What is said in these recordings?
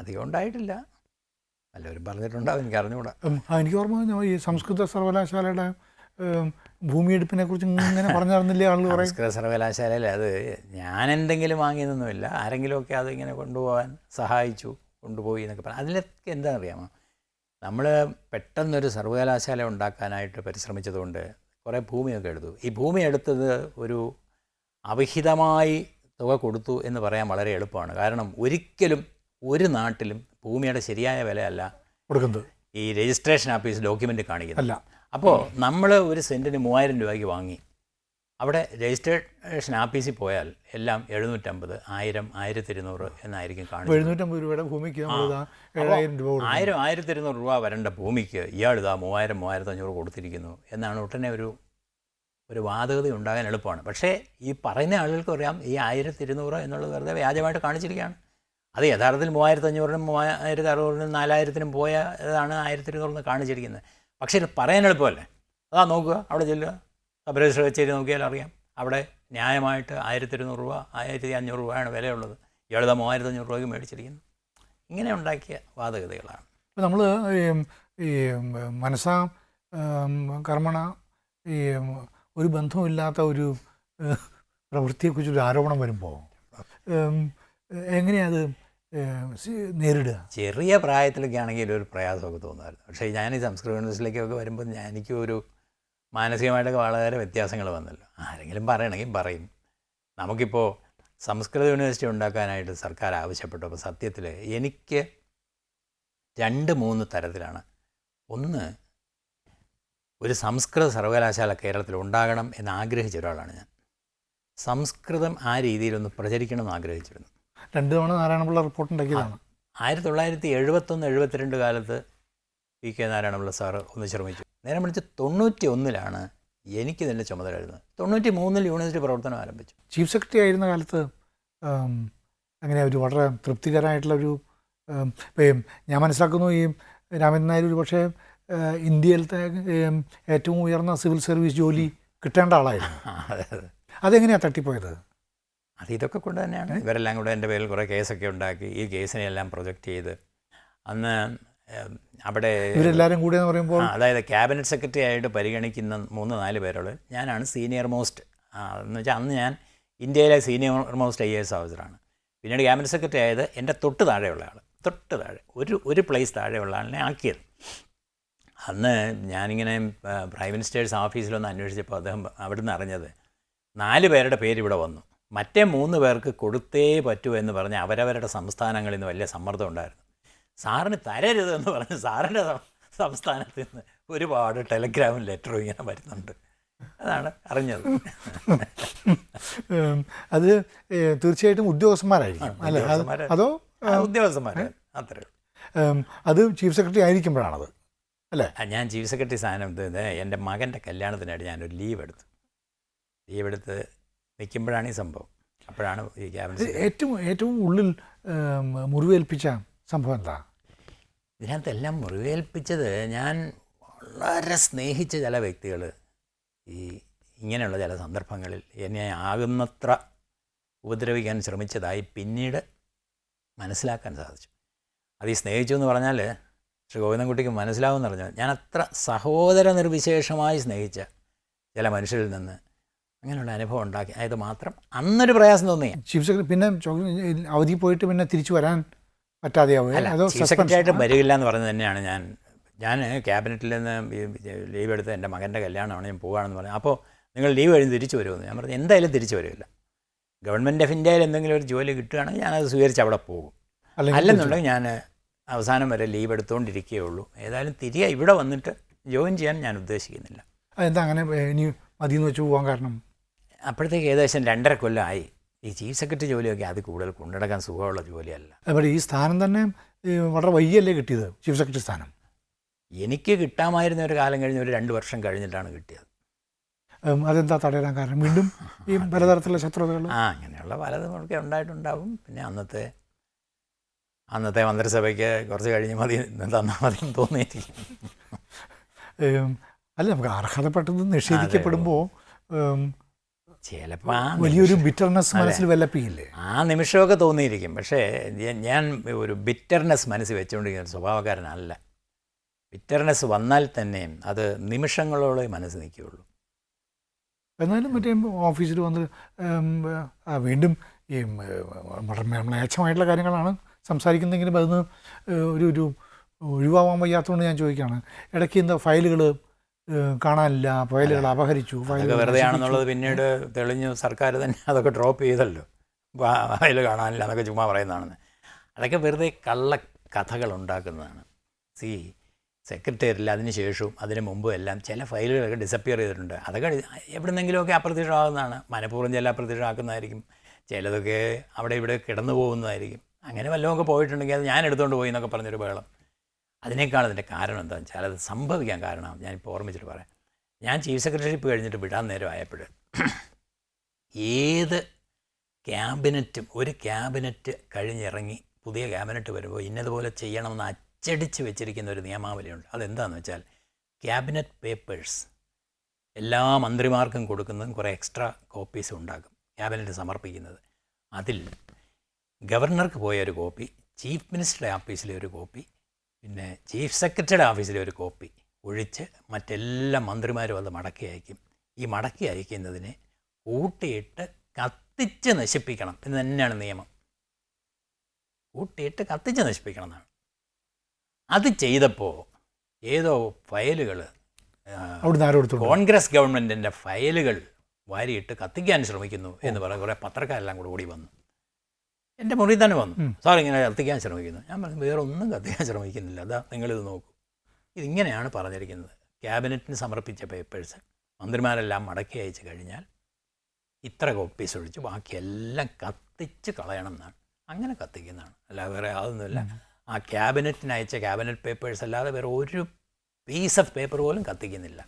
അധികം ഉണ്ടായിട്ടില്ല. എല്ലാവരും പറഞ്ഞിട്ടുണ്ടാവും, എനിക്ക് അറിഞ്ഞുകൂടാ. എനിക്ക് ഓർമ്മ ഈ സംസ്കൃത സർവകലാശാലയുടെ ഭൂമിയെടുപ്പിനെ കുറിച്ച് ഇങ്ങനെ പറഞ്ഞിരുന്നില്ലേ ആളുകൾ പറയും? സംസ്കൃത സർവകലാശാലയിൽ അത് ഞാൻ എന്തെങ്കിലും വാങ്ങിയതൊന്നുമില്ല. ആരെങ്കിലുമൊക്കെ അതിങ്ങനെ കൊണ്ടുപോകാൻ സഹായിച്ചു, കൊണ്ടുപോയി എന്നൊക്കെ പറഞ്ഞു. അതിലൊക്കെ എന്താണെന്നറിയാമോ, നമ്മൾ പെട്ടെന്നൊരു സർവകലാശാല ഉണ്ടാക്കാനായിട്ട് പരിശ്രമിച്ചതുകൊണ്ട് കുറേ ഭൂമിയൊക്കെ എടുത്തു. ഈ ഭൂമി എടുത്തത് ഒരു അവിഹിതമായി തുക കൊടുത്തു എന്ന് പറയാൻ വളരെ എളുപ്പമാണ്. കാരണം ഒരിക്കലും ഒരു നാട്ടിലും ഭൂമിയുടെ ശരിയായ വിലയല്ല കൊടുക്കുന്നത് ഈ രജിസ്ട്രേഷൻ ഓഫീസ് ഡോക്യുമെൻ്റ് കാണിക്കുന്നത്. അല്ല. അപ്പോൾ നമ്മൾ ഒരു സെൻറ്റിന് 3000 രൂപയ്ക്ക് വാങ്ങി. അവിടെ രജിസ്ട്രേഷൻ ഓഫീസിൽ പോയാൽ എല്ലാം 750, 1000, 1200 എന്നായിരിക്കും കാണിക്കുന്നത്. 750 രൂപയുടെ ഭൂമിക്ക് 7000 രൂപ. 1000, 1200 രൂപ വരേണ്ട ഭൂമിക്ക് ഇയാൾ ഇതാ 3000, 3500 കൊടുത്തിരിക്കുന്നു എന്നാണ് ഉടനെ ഒരു വാദഗതി ഉണ്ടാകാൻ എളുപ്പമാണ്. പക്ഷേ ഈ പറയുന്ന ആളുകൾക്ക് അറിയാം ഈ 1200 എന്നുള്ളത് വെറുതെ വ്യാജമായിട്ട് കാണിച്ചിരിക്കുകയാണ്. അത് യഥാർത്ഥത്തിൽ 3500-നും 3600-നും 4000-നും പോയതാണ് 1200 കാണിച്ചിരിക്കുന്നത്. പക്ഷേ ഇത് പറയാൻ എളുപ്പമല്ലേ? അതാ നോക്കുക, അവിടെ ചെല്ലുക, സബരേശ്വര കച്ചേരി നോക്കിയാൽ അറിയാം. അവിടെ ന്യായമായിട്ട് 1200 രൂപ, 1500 രൂപയാണ് വിലയുള്ളത്. ഇയാളിതാ 3500 രൂപയ്ക്ക് മേടിച്ചിരിക്കുന്നു. ഇങ്ങനെ ഉണ്ടാക്കിയ വാദഗതികളാണ്. ഇപ്പോൾ നമ്മൾ ഈ മനസാ കർമ്മണ ഈ ഒരു ബന്ധമില്ലാത്ത ഒരു പ്രവൃത്തിയെക്കുറിച്ചൊരു ആരോപണം വരുമ്പോൾ എങ്ങനെയത് നേരിടുക? ചെറിയ പ്രായത്തിലൊക്കെ ആണെങ്കിൽ ഒരു പ്രയാസമൊക്കെ തോന്നുമായിരുന്നു. പക്ഷേ ഞാൻ ഈ സംസ്കൃത യൂണിവേഴ്സിറ്റിയിലേക്കൊക്കെ വരുമ്പോൾ എനിക്കൊരു മാനസികമായിട്ടൊക്കെ വളരെ വ്യത്യാസങ്ങൾ വന്നല്ലോ. ആരെങ്കിലും പറയണമെങ്കിൽ പറയും. നമുക്കിപ്പോൾ സംസ്കൃത യൂണിവേഴ്സിറ്റി ഉണ്ടാക്കാനായിട്ട് സർക്കാർ ആവശ്യപ്പെട്ടു. അപ്പോൾ സത്യത്തിൽ എനിക്ക് 2-3 തരത്തിലാണ്. ഒന്ന്, ഒരു സംസ്കൃത സർവകലാശാല കേരളത്തിൽ ഉണ്ടാകണം എന്ന് ആഗ്രഹിച്ച ഒരാളാണ് ഞാൻ. സംസ്കൃതം ആ രീതിയിലൊന്ന് പ്രചരിക്കണമെന്ന് ആഗ്രഹിച്ചിരുന്നു. 2 തവണ നാരായണപിള്ള റിപ്പോർട്ട് ഉണ്ടാക്കിയതാണ്. 1971-72 കാലത്ത് പി കെ നാരായണപിള്ള സാറ് ഒന്ന് ശ്രമിച്ചു. നേരെ വിളിച്ച് 91-ലാണ് എനിക്ക് ഇതിൻ്റെ ചുമതല എഴുതുന്നത്. 93-ൽ യൂണിവേഴ്സിറ്റി പ്രവർത്തനം ആരംഭിച്ചു. ചീഫ് സെക്രട്ടറി ആയിരുന്ന കാലത്ത് അങ്ങനെ ഒരു വളരെ തൃപ്തികരമായിട്ടുള്ളൊരു ഞാൻ മനസ്സിലാക്കുന്നു ഈ രാമചന്ദ്രൻ നായർ ഒരു പക്ഷേ ഇന്ത്യയിലത്തെ ഏറ്റവും ഉയർന്ന സിവിൽ സർവീസ് ജോലി കിട്ടേണ്ട ആളായിരുന്നു. അതെങ്ങനെയാണ് തട്ടിപ്പോയത്? ഇതൊക്കെ കൊണ്ട് തന്നെയാണ്. ഇവരെല്ലാം കൂടെ എൻ്റെ പേരിൽ കുറേ കേസൊക്കെ ഉണ്ടാക്കി ഈ കേസിനെല്ലാം പ്രൊജക്റ്റ് ചെയ്ത് അന്ന് അവിടെ ഇവരെല്ലാവരും കൂടെ എന്ന് പറയുമ്പോൾ അതായത് ക്യാബിനറ്റ് സെക്രട്ടറി ആയിട്ട് പരിഗണിക്കുന്ന 3-4 പേരുള്ളത് ഞാനാണ് സീനിയർ മോസ്റ്റ്. എന്ന് വെച്ചാൽ അന്ന് ഞാൻ ഇന്ത്യയിലെ സീനിയർ മോസ്റ്റ് IAS ഓഫീസറാണ്. പിന്നീട് ക്യാബിനറ്റ് സെക്രട്ടറി ആയത് എൻ്റെ തൊട്ട് താഴെയുള്ള ആൾ, തൊട്ട് താഴെ ഒരു പ്ലേസ് താഴെയുള്ള ആളിനെ ആക്കിയത്. അന്ന് ഞാനിങ്ങനെ പ്രൈം മിനിസ്റ്റേഴ്സ് ഓഫീസിലൊന്ന് അന്വേഷിച്ചപ്പോൾ അദ്ദേഹം അവിടുന്ന് അറിഞ്ഞത് 4 പേരുടെ പേര് ഇവിടെ വന്നു, മറ്റേ 3 പേർക്ക് കൊടുത്തേ പറ്റൂ എന്ന് പറഞ്ഞ് അവരവരുടെ സംസ്ഥാനങ്ങളിൽ നിന്ന് വലിയ സമ്മർദ്ദം ഉണ്ടായിരുന്നു. സാറിന് തരരുത് എന്ന് പറഞ്ഞ് സാറിൻ്റെ സംസ്ഥാനത്ത് നിന്ന് ഒരുപാട് ടെലഗ്രാമും ലെറ്ററും ഇങ്ങനെ വരുന്നുണ്ട്. അതാണ് അറിഞ്ഞത്. അത് തീർച്ചയായിട്ടും ഉദ്യോഗസ്ഥന്മാരായിരിക്കും അല്ലേ? അതോ ഉദ്യോഗസ്ഥന്മാർ അത്രേ. അത് ചീഫ് സെക്രട്ടറി ആയിരിക്കുമ്പോഴാണത് അല്ലേ? ഞാൻ ചീഫ് സെക്രട്ടറി സ്ഥാനത്ത് എൻ്റെ മകൻ്റെ കല്യാണത്തിനായിട്ട് ഞാനൊരു ലീവ് എടുത്ത് നിൽക്കുമ്പോഴാണ് ഈ സംഭവം. അപ്പോഴാണ് ഈ ക്യാബിനറ്റ് ഏറ്റവും ഉള്ളിൽ മുറിവേൽപ്പിച്ച സംഭവം എന്താ? ഇതിനകത്തെല്ലാം മുറിവേൽപ്പിച്ചത് ഞാൻ വളരെ സ്നേഹിച്ച ചില വ്യക്തികൾ ഇങ്ങനെയുള്ള ചില സന്ദർഭങ്ങളിൽ എന്നെ ആകുന്നത്ര ഉപദ്രവിക്കാൻ ശ്രമിച്ചതായി പിന്നീട് മനസ്സിലാക്കാൻ സാധിച്ചു. അത് ഈ സ്നേഹിച്ചു എന്ന് പറഞ്ഞാൽ ശ്രീ ഗോവിന്ദൻകുട്ടിക്ക് മനസ്സിലാവുമെന്ന് പറഞ്ഞാൽ ഞാൻ അത്ര സഹോദര നിർവിശേഷമായി സ്നേഹിച്ച ചില മനുഷ്യരിൽ നിന്ന് അങ്ങനെയുള്ള അനുഭവം ഉണ്ടാക്കി. അത് മാത്രം അന്നൊരു പ്രയാസം തോന്നി. ചീഫ് സെക്രട്ടറി പിന്നെ അവധി പോയിട്ട് പിന്നെ തിരിച്ചു വരാൻ പറ്റാതെയാവും. ചീഫ് സെക്രട്ടറി ആയിട്ട് വരികയില്ല എന്ന് പറഞ്ഞത് തന്നെയാണ് ഞാൻ ക്യാബിനറ്റിൽ നിന്ന് ലീവ് എടുത്ത് എൻ്റെ മകൻ്റെ കല്യാണമാണ് ഞാൻ പോകുകയാണെന്ന് പറഞ്ഞു. അപ്പോൾ നിങ്ങൾ ലീവ് കഴിഞ്ഞ് തിരിച്ചു വരുമെന്ന് ഞാൻ പറഞ്ഞു. എന്തായാലും തിരിച്ചു വരില്ല. ഗവൺമെൻറ് ഓഫ് ഇന്ത്യയിൽ എന്തെങ്കിലും ഒരു ജോലി കിട്ടുകയാണെങ്കിൽ ഞാനത് സ്വീകരിച്ച് അവിടെ പോകും. അല്ലെന്നുണ്ടെങ്കിൽ ഞാൻ അവസാനം വരെ ലീവ് എടുത്തുകൊണ്ടിരിക്കുകയുള്ളൂ. ഏതായാലും തിരികെ ഇവിടെ വന്നിട്ട് ജോയിൻ ചെയ്യാൻ ഞാൻ ഉദ്ദേശിക്കുന്നില്ല. അതെന്താ അങ്ങനെ ഇനി മതിയെന്ന് വെച്ച് പോകാൻ കാരണം? അപ്പോഴത്തേക്ക് ഏകദേശം 2.5 കൊല്ലമായി. ഈ ചീഫ് സെക്രട്ടറി ജോലിയൊക്കെ അത് കൂടുതൽ കൊണ്ടുനടക്കാൻ സുഖമുള്ള ജോലിയല്ല. അപ്പോൾ ഈ സ്ഥാനം തന്നെ വളരെ വൈകിയല്ലേ കിട്ടിയത്, ചീഫ് സെക്രട്ടറി സ്ഥാനം? എനിക്ക് കിട്ടാമായിരുന്ന ഒരു കാലം കഴിഞ്ഞ് ഒരു 2 വർഷം കഴിഞ്ഞിട്ടാണ് കിട്ടിയത്. അതെന്താ തടയാൻ കാരണം? വീണ്ടും ഈ പലതരത്തിലുള്ള ശത്രുതകൾ അങ്ങനെയുള്ള പലതുമൊക്കെ ഉണ്ടായിട്ടുണ്ടാവും. പിന്നെ അന്നത്തെ മന്ത്രിസഭയ്ക്ക് കുറച്ച് കഴിഞ്ഞ് മതി തന്നാൽ മതി തോന്നിയിരിക്കും. അല്ല, നമുക്ക് അർഹതപ്പെട്ടത് നിഷേധിക്കപ്പെടുമ്പോൾ ചിലപ്പോൾ വലിയൊരു ബിറ്റർനെസ് മനസ്സിൽ വെല്ലപ്പിയില്ലേ? ആ നിമിഷമൊക്കെ തോന്നിയിരിക്കും. പക്ഷേ ഞാൻ ഒരു ബിറ്റർനെസ് മനസ്സിൽ വെച്ചുകൊണ്ടിരിക്കുന്ന ഒരു സ്വഭാവക്കാരനല്ല. ബിറ്റർനെസ് വന്നാൽ തന്നെ അത് നിമിഷങ്ങളോടെ മനസ്സ് നിൽക്കുകയുള്ളൂ. എന്നാലും മറ്റേ ഓഫീസിൽ വന്ന് വീണ്ടും ഈ മ്ലേച്ഛമായിട്ടുള്ള കാര്യങ്ങളാണ് സംസാരിക്കുന്നതെങ്കിലും അതിന് ഒരു ഒഴിവാകാൻ വയ്യാത്തതുകൊണ്ട് ഞാൻ ചോദിക്കുകയാണ്. ഇടയ്ക്ക് എന്താ ഫയലുകൾ കാണാനില്ല, ഫയലുകൾ അപഹരിച്ചു, അതൊക്കെ വെറുതെ ആണെന്നുള്ളത് പിന്നീട് തെളിഞ്ഞു. സർക്കാർ തന്നെ അതൊക്കെ ഡ്രോപ്പ് ചെയ്തല്ലോ. ഫയൽ കാണാനില്ല എന്നൊക്കെ ചുമ്മാ പറയുന്നതാണെന്ന്. അതൊക്കെ വെറുതെ കള്ള കഥകൾ ഉണ്ടാക്കുന്നതാണ്. സെക്രട്ടേറിയറ്റിൽ അതിന് ശേഷവും അതിന് മുമ്പും എല്ലാം ചില ഫയലുകളൊക്കെ ഡിസപ്പിയർ ചെയ്തിട്ടുണ്ട്. അതൊക്കെ എവിടെന്നെങ്കിലുമൊക്കെ അപ്രത്യക്ഷമാകുന്നതാണ്. മനഃപൂർവ്വം ചില അപ്രത്യക്ഷമാക്കുന്നതായിരിക്കും. ചിലതൊക്കെ അവിടെ ഇവിടെ കിടന്നു പോകുന്നതായിരിക്കും. അങ്ങനെ വല്ലതുമൊക്കെ പോയിട്ടുണ്ടെങ്കിൽ അത് ഞാൻ എടുത്തുകൊണ്ട് പോയി എന്നൊക്കെ പറഞ്ഞൊരു ബഹളം. അതിനേക്കാൾ അതിൻ്റെ കാരണം എന്താണെന്ന് വെച്ചാൽ അത് സംഭവിക്കാൻ കാരണം ഞാനിപ്പോൾ ഓർമ്മിച്ചിട്ട് പറയാം. ഞാൻ ചീഫ് സെക്രട്ടറിഷിപ്പ് കഴിഞ്ഞിട്ട് വിടാൻ നേരമായപ്പോൾ ഏത് ക്യാബിനറ്റും ഒരു ക്യാബിനറ്റ് കഴിഞ്ഞിറങ്ങി പുതിയ ക്യാബിനറ്റ് വരുമ്പോൾ ഇന്നതുപോലെ ചെയ്യണമെന്ന് അച്ചടിച്ച് വെച്ചിരിക്കുന്ന ഒരു നിയമാവലിയുണ്ട്. അതെന്താണെന്ന് വെച്ചാൽ ക്യാബിനറ്റ് പേപ്പേഴ്സ് എല്ലാ മന്ത്രിമാർക്കും കൊടുക്കുന്നതും കുറേ എക്സ്ട്രാ കോപ്പീസ് ഉണ്ടാകും ക്യാബിനറ്റ് സമർപ്പിക്കുന്നത്. അതിൽ ഗവർണർക്ക് പോയ ഒരു കോപ്പി, ചീഫ് മിനിസ്റ്ററുടെ ഓഫീസിലെ ഒരു കോപ്പി, പിന്നെ ചീഫ് സെക്രട്ടറിയുടെ ഓഫീസിലെ ഒരു കോപ്പി ഒഴിച്ച് മറ്റെല്ലാ മന്ത്രിമാരും അത് മടക്കി അയക്കും. ഈ മടക്കി അയക്കുന്നതിനെ കൂട്ടിയിട്ട് കത്തിച്ച് നശിപ്പിക്കണം എന്ന് തന്നെയാണ് നിയമം. കൂട്ടിയിട്ട് കത്തിച്ച് നശിപ്പിക്കണം എന്നാണ്. അത് ചെയ്തപ്പോൾ ഏതോ ഫയലുകൾ കോൺഗ്രസ് ഗവൺമെൻറ്റിൻ്റെ ഫയലുകൾ വാരിയിട്ട് കത്തിക്കാൻ ശ്രമിക്കുന്നു എന്ന് പറഞ്ഞ് കുറേ പത്രക്കാരെല്ലാം കൂടെ ഓടി വന്നു. എൻ്റെ മുറിയിൽ തന്നെ വന്നു. സാർ ഇങ്ങനെ കത്തിക്കാൻ ശ്രമിക്കുന്നു. ഞാൻ പറഞ്ഞു വേറെ ഒന്നും കത്തിക്കാൻ ശ്രമിക്കുന്നില്ല, അതാ നിങ്ങളിത് നോക്കൂ. ഇതിങ്ങനെയാണ് പറഞ്ഞിരിക്കുന്നത്. ക്യാബിനറ്റിന് സമർപ്പിച്ച പേപ്പേഴ്സ് മന്ത്രിമാരെല്ലാം മടക്കി അയച്ചു കഴിഞ്ഞാൽ ഇത്ര കോപ്പീസ് ഒഴിച്ച് ബാക്കിയെല്ലാം കത്തിച്ച് കളയണം എന്നാണ്. അങ്ങനെ കത്തിക്കുന്നതാണ്, അല്ലാതെ വേറെ അതൊന്നുമില്ല. ആ ക്യാബിനറ്റിന് അയച്ച ക്യാബിനറ്റ് പേപ്പേഴ്സ് അല്ലാതെ വേറെ ഒരു പീസ് ഓഫ് പേപ്പർ പോലും കത്തിക്കുന്നില്ല.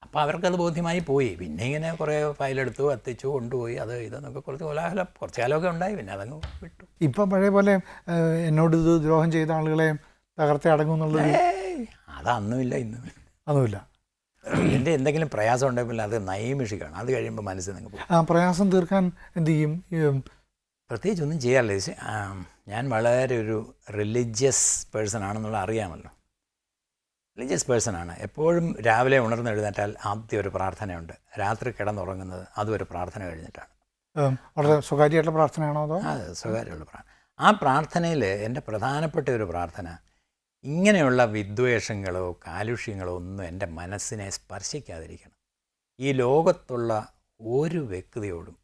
അപ്പോൾ അവർക്കത് ബോധ്യമായി പോയി. പിന്നെ ഇങ്ങനെ കുറേ ഫയലെടുത്തു കത്തിച്ചു കൊണ്ടുപോയി അത് ഇതെന്നൊക്കെ കുറച്ച് കോലാഹലം കുറച്ച് കാലമൊക്കെ ഉണ്ടായി. പിന്നെ അതങ്ങ് വിട്ടു. ഇപ്പം പഴയ പോലെ എന്നോട് ഇത് ദ്രോഹം ചെയ്ത ആളുകളെ തകർത്തെ അടങ്ങുമെന്നുള്ളത് അതന്നുമില്ല, ഇന്നും അതുമില്ല. എൻ്റെ എന്തെങ്കിലും പ്രയാസം ഉണ്ടെങ്കിൽ അത് നൈമിഷിക്കാണ്. അത് കഴിയുമ്പോൾ മനസ്സിൽ നിങ്ങൾ പോകും. ആ പ്രയാസം തീർക്കാൻ എന്ത് ചെയ്യും? പ്രത്യേകിച്ച് ഒന്നും ചെയ്യാറില്ല. ഞാൻ വളരെ ഒരു റിലീജിയസ് പേഴ്സൺ ആണെന്നുള്ള അറിയാമല്ലോ. റിലീജിയസ് പേഴ്സണാണ്. എപ്പോഴും രാവിലെ ഉണർന്ന് എഴുന്നേറ്റാൽ ആദ്യം ഒരു പ്രാർത്ഥനയുണ്ട്. രാത്രി കിടന്നുറങ്ങുന്നത് അതും ഒരു പ്രാർത്ഥന കഴിഞ്ഞിട്ടാണ്. വളരെ സ്വകാര്യമായിട്ടുള്ള പ്രാർത്ഥനയാണോ അതോ? അത് സ്വകാര്യമുള്ള പ്രാർത്ഥന. ആ പ്രാർത്ഥനയിൽ എൻ്റെ പ്രധാനപ്പെട്ട ഒരു പ്രാർത്ഥന ഇങ്ങനെയുള്ള വിദ്വേഷങ്ങളോ കാലുഷ്യങ്ങളോ ഒന്നും എൻ്റെ മനസ്സിനെ സ്പർശിക്കാതിരിക്കണം. ഈ ലോകത്തുള്ള ഒരു വ്യക്തിയോടും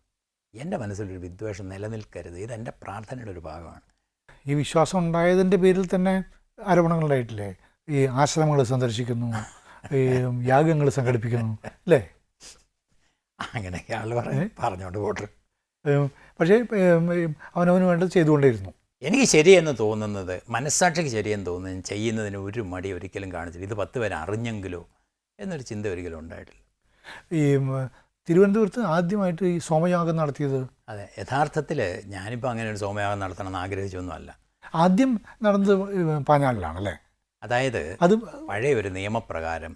എൻ്റെ മനസ്സിലൊരു വിദ്വേഷം നിലനിൽക്കരുത്. ഇതെൻ്റെ പ്രാർത്ഥനയുടെ ഒരു ഭാഗമാണ്. ഈ വിശ്വാസം ഉണ്ടായതിൻ്റെ പേരിൽ തന്നെ ആരോപണങ്ങളുണ്ടായിട്ടില്ലേ? ഈ ആശ്രമങ്ങൾ സന്ദർശിക്കുന്നു, ഈ യാഗങ്ങൾ സംഘടിപ്പിക്കുന്നു, അല്ലേ? അങ്ങനെയൊക്കെ ആൾ പറഞ്ഞോണ്ട് പോട്ടെ. പക്ഷേ അവനവന് വേണ്ടത് ചെയ്തുകൊണ്ടേയിരുന്നു. എനിക്ക് ശരിയെന്ന് തോന്നുന്നത്, മനസ്സാക്ഷിക്ക് ശരിയെന്ന് തോന്നുന്നത് ചെയ്യുന്നതിന് ഒരു മടി ഒരിക്കലും കാണിച്ചില്ല. ഇത് 10 പേര് അറിഞ്ഞെങ്കിലോ എന്നൊരു ചിന്ത ഒരിക്കലും ഉണ്ടായിട്ടില്ല. ഈ തിരുവനന്തപുരത്ത് ആദ്യമായിട്ട് ഈ സോമയാഗം നടത്തിയത്? അതെ, യഥാർത്ഥത്തിൽ ഞാനിപ്പോൾ അങ്ങനെ ഒരു സോമയാഗം നടത്തണമെന്ന് ആഗ്രഹിച്ചൊന്നുമല്ല. ആദ്യം നടന്നത് പാഞ്ഞാലിലാണല്ലേ? അതായത് അത് പഴയ ഒരു നിയമപ്രകാരം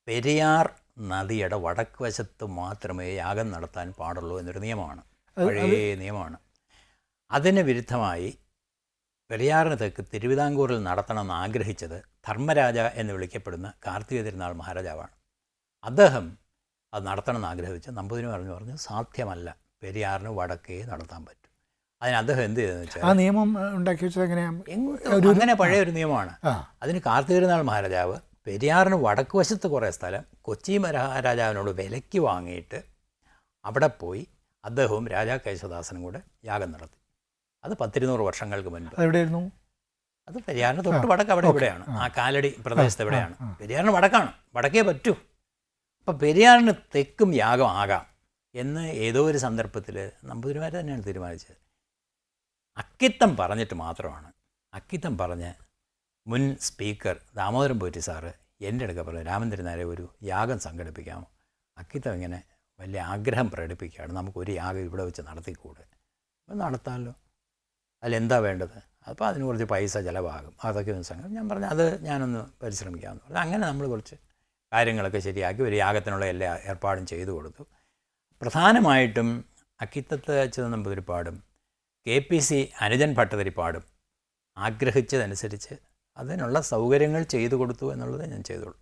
പെരിയാർ നദിയുടെ വടക്ക് വശത്ത് മാത്രമേ യാഗം നടത്താൻ പാടുള്ളൂ എന്നൊരു നിയമമാണ്, പഴയ നിയമമാണ്. അതിന് വിരുദ്ധമായി പെരിയാറിന് തെക്ക് തിരുവിതാംകൂറിൽ നടത്തണമെന്ന് ആഗ്രഹിച്ചത് ധർമ്മരാജ എന്ന് വിളിക്കപ്പെടുന്ന കാർത്തിക തിരുനാൾ മഹാരാജാവാണ്. അദ്ദേഹം അത് നടത്തണമെന്ന് ആഗ്രഹിച്ച് നമ്പൂതിരി പറഞ്ഞു സാധ്യമല്ല, പെരിയാറിന് വടക്കേ നടത്താൻ പറ്റും. അതിന് അദ്ദേഹം എന്ത് ചെയ്തെന്ന് വെച്ചാൽ ആ നിയമം ഉണ്ടാക്കി വെച്ചത് എങ്ങനെയാണ്? അങ്ങനെ പഴയ ഒരു നിയമമാണ്. അതിന് കാർത്തിക തിരുനാൾ മഹാരാജാവ് പെരിയാറിന് വടക്ക് വശത്ത് കുറേ സ്ഥലം കൊച്ചി മഹാരാജാവിനോട് വിലയ്ക്ക് വാങ്ങിയിട്ട് അവിടെ പോയി അദ്ദേഹവും രാജാ കേശവദാസനും കൂടെ യാഗം നടത്തി. അത് 100-200 വർഷങ്ങൾക്ക് മുൻപ്. എവിടെയായിരുന്നു അത്? പെരിയാറിന് തൊട്ട് വടക്ക് അവിടെ ഇവിടെയാണ്, ആ കാലടി പ്രദേശത്ത് എവിടെയാണ്. പെരിയാറിന് വടക്കാണ്, വടക്കേ പറ്റൂ. അപ്പം പെരിയാറിന് തെക്കും യാഗം ആകാം എന്ന് ഏതോ ഒരു സന്ദർഭത്തിൽ നമ്പൂതിരിമാർ തന്നെയാണ് തീരുമാനിച്ചത്. അക്കിത്തം പറഞ്ഞിട്ട് മാത്രമാണ്. അക്കിത്തം പറഞ്ഞ് മുൻ സ്പീക്കർ ദാമോദരൻ പോറ്റി സാറ് എൻ്റെ അടുക്ക പറഞ്ഞു രാമചന്ദ്രൻ നായരെ ഒരു യാഗം സംഘടിപ്പിക്കാമോ? അക്കിത്തം ഇങ്ങനെ വലിയ ആഗ്രഹം പ്രകടിപ്പിക്കുകയാണ്, നമുക്കൊരു യാഗം ഇവിടെ വെച്ച് നടത്തിക്കൂടെ? അപ്പം നടത്താമല്ലോ, അതിലെന്താ വേണ്ടത്? അപ്പോൾ അതിന് കുറച്ച് പൈസ ചിലവാകും, അതൊക്കെ ഒന്ന് സംഘം. ഞാൻ പറഞ്ഞു അത് ഞാനൊന്ന് പരിശ്രമിക്കാമെന്ന് പറഞ്ഞു. അങ്ങനെ നമ്മൾ കുറച്ച് കാര്യങ്ങളൊക്കെ ശരിയാക്കി ഒരു യാഗത്തിനുള്ള എല്ലാ ഏർപ്പാടും ചെയ്തു കൊടുത്തു. പ്രധാനമായിട്ടും അക്കിത്തത്ത് അച്യുതൻ നമ്പൂതിരിപ്പാടും KPC അനുജൻ ഭട്ടതിരിപ്പാടും ആഗ്രഹിച്ചതനുസരിച്ച് അതിനുള്ള സൗകര്യങ്ങൾ ചെയ്തു കൊടുത്തു എന്നുള്ളത് ഞാൻ ചെയ്തോളൂ.